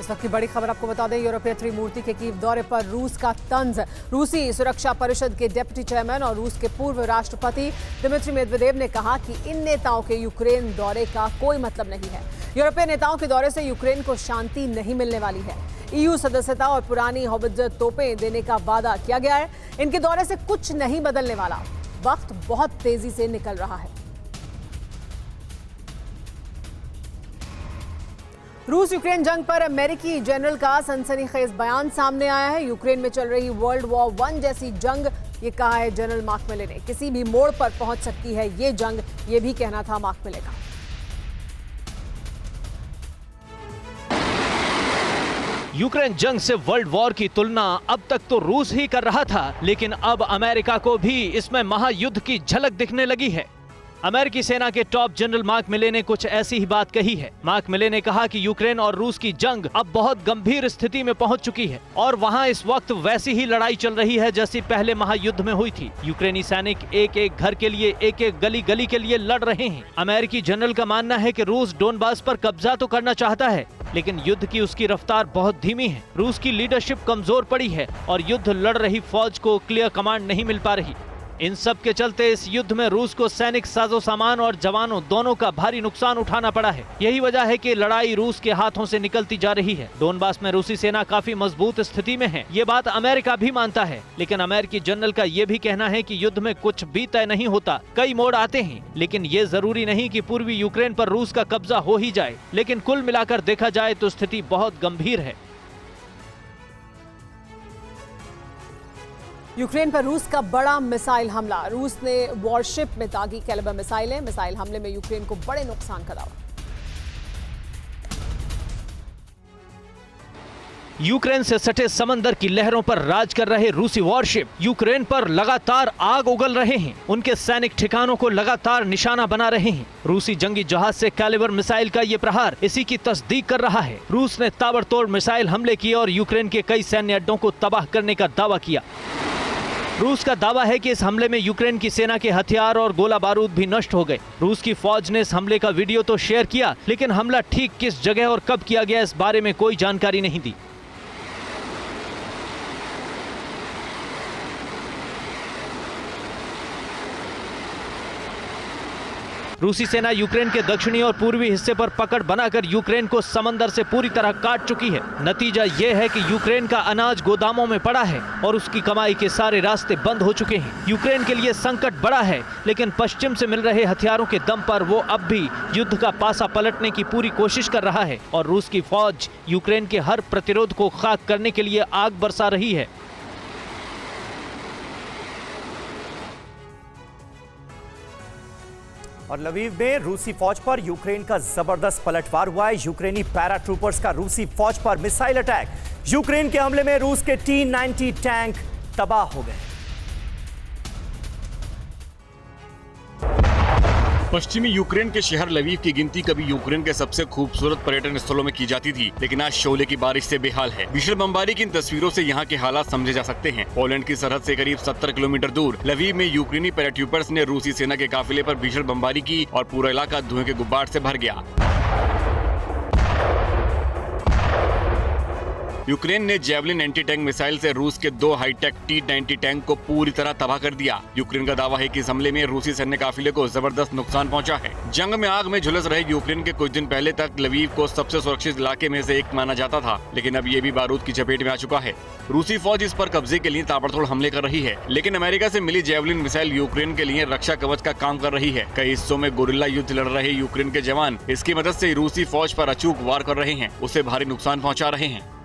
इस वक्त की बड़ी खबर आपको बता दें, यूरोपीय त्रिमूर्ति के कीव दौरे पर रूस का तंज। रूसी सुरक्षा परिषद के डिप्टी चेयरमैन और रूस के पूर्व राष्ट्रपति दिमित्री मेदवेदेव ने कहा कि इन नेताओं के यूक्रेन दौरे का कोई मतलब नहीं है। यूरोपीय नेताओं के दौरे से यूक्रेन को शांति नहीं मिलने वाली है। EU सदस्यता और पुरानी हौवित्जर तोपें देने का वादा किया गया है। इनके दौरे से कुछ नहीं बदलने वाला। वक्त बहुत तेजी से निकल रहा है। रूस यूक्रेन जंग पर अमेरिकी जनरल का सनसनीखेज बयान सामने आया है। यूक्रेन में चल रही वर्ल्ड वॉर 1 जैसी जंग, ये कहा है जनरल मार्क मिले ने। किसी भी मोड़ पर पहुंच सकती है ये जंग, ये भी कहना था मार्क मिले का। यूक्रेन जंग से वर्ल्ड वॉर की तुलना अब तक तो रूस ही कर रहा था, लेकिन अब अमेरिका को भी इसमें महायुद्ध की झलक दिखने लगी है। अमेरिकी सेना के टॉप जनरल मार्क मिले ने कुछ ऐसी ही बात कही है। मार्क मिले ने कहा कि यूक्रेन और रूस की जंग अब बहुत गंभीर स्थिति में पहुंच चुकी है और वहां इस वक्त वैसी ही लड़ाई चल रही है जैसी पहले महायुद्ध में हुई थी। यूक्रेनी सैनिक एक एक घर के लिए, एक एक गली गली के लिए लड़ रहे हैं। अमेरिकी जनरल का मानना है कि रूस डोनबास पर कब्जा तो करना चाहता है, लेकिन युद्ध की उसकी रफ्तार बहुत धीमी है। रूस की लीडरशिप कमजोर पड़ी है और युद्ध लड़ रही फौज को क्लियर कमांड नहीं मिल पा रही। इन सब के चलते इस युद्ध में रूस को सैनिक साजो सामान और जवानों दोनों का भारी नुकसान उठाना पड़ा है। यही वजह है कि लड़ाई रूस के हाथों से निकलती जा रही है। डोनबास में रूसी सेना काफी मजबूत स्थिति में है, ये बात अमेरिका भी मानता है, लेकिन अमेरिकी जनरल का ये भी कहना है कि युद्ध में कुछ भी तय नहीं होता, कई मोड़ आते हैं, लेकिन ये जरूरी नहीं कि पूर्वी यूक्रेन पर रूस का कब्जा हो ही जाए। लेकिन कुल मिलाकर देखा जाए तो स्थिति बहुत गंभीर है। यूक्रेन पर रूस का बड़ा मिसाइल हमला। रूस ने वॉरशिप में दागी कैलिबर मिसाइलें। मिसाइल हमले में यूक्रेन को बड़े नुकसान का दावा। यूक्रेन से सटे समंदर की लहरों पर राज कर रहे रूसी वॉरशिप यूक्रेन पर लगातार आग उगल रहे हैं। उनके सैनिक ठिकानों को लगातार निशाना बना रहे हैं। रूसी जंगी जहाज से कैलिबर मिसाइल का ये प्रहार इसी की तस्दीक कर रहा है। रूस ने ताबड़तोड़ मिसाइल हमले किए और यूक्रेन के कई सैन्य अड्डों को तबाह करने का दावा किया। रूस का दावा है कि इस हमले में यूक्रेन की सेना के हथियार और गोला बारूद भी नष्ट हो गए। रूस की फौज ने इस हमले का वीडियो तो शेयर किया, लेकिन हमला ठीक किस जगह और कब किया गया इस बारे में कोई जानकारी नहीं दी। रूसी सेना यूक्रेन के दक्षिणी और पूर्वी हिस्से पर पकड़ बनाकर यूक्रेन को समंदर से पूरी तरह काट चुकी है। नतीजा ये है कि यूक्रेन का अनाज गोदामों में पड़ा है और उसकी कमाई के सारे रास्ते बंद हो चुके हैं। यूक्रेन के लिए संकट बड़ा है, लेकिन पश्चिम से मिल रहे हथियारों के दम पर वो अब भी युद्ध का पासा पलटने की पूरी कोशिश कर रहा है और रूस की फौज यूक्रेन के हर प्रतिरोध को खाक करने के लिए आग बरसा रही है। और लवीव में रूसी फौज पर यूक्रेन का जबरदस्त पलटवार हुआ है। यूक्रेनी पैराट्रूपर्स का रूसी फौज पर मिसाइल अटैक। यूक्रेन के हमले में रूस के T-90 टैंक तबाह हो गए। पश्चिमी यूक्रेन के शहर लवीव की गिनती कभी यूक्रेन के सबसे खूबसूरत पर्यटन स्थलों में की जाती थी, लेकिन आज शोले की बारिश से बेहाल है। भीषण बमबारी की इन तस्वीरों से यहाँ के हालात समझे जा सकते हैं। पोलैंड की सरहद से करीब 70 किलोमीटर दूर लवीव में यूक्रेनी पैराट्रूपर्स ने रूसी सेना के काफिले पर भीषण बमबारी की और पूरा इलाका धुएं के गुब्बार से भर गया। यूक्रेन ने जेवलिन एंटी टैंक मिसाइल से रूस के 2 हाईटेक T-90 टैंक को पूरी तरह तबाह कर दिया। यूक्रेन का दावा है कि इस हमले में रूसी सैन्य काफिले को जबरदस्त नुकसान पहुंचा है। जंग में आग में झुलस रहे यूक्रेन के कुछ दिन पहले तक लवीव को सबसे सुरक्षित इलाके में से एक माना जाता था, लेकिन अब ये भी बारूद की चपेट में आ चुका है। रूसी फौज इस पर कब्जे के लिए ताबड़तोड़ हमले कर रही है, लेकिन अमेरिका से मिली जेवलिन मिसाइल यूक्रेन के लिए रक्षा कवच का काम कर रही है। कई हिस्सों में गोरिल्ला युद्ध लड़ रहे यूक्रेन के जवान इसकी मदद से रूसी फौज पर अचूक वार कर रहे हैं, उसे भारी नुकसान पहुँचा रहे हैं।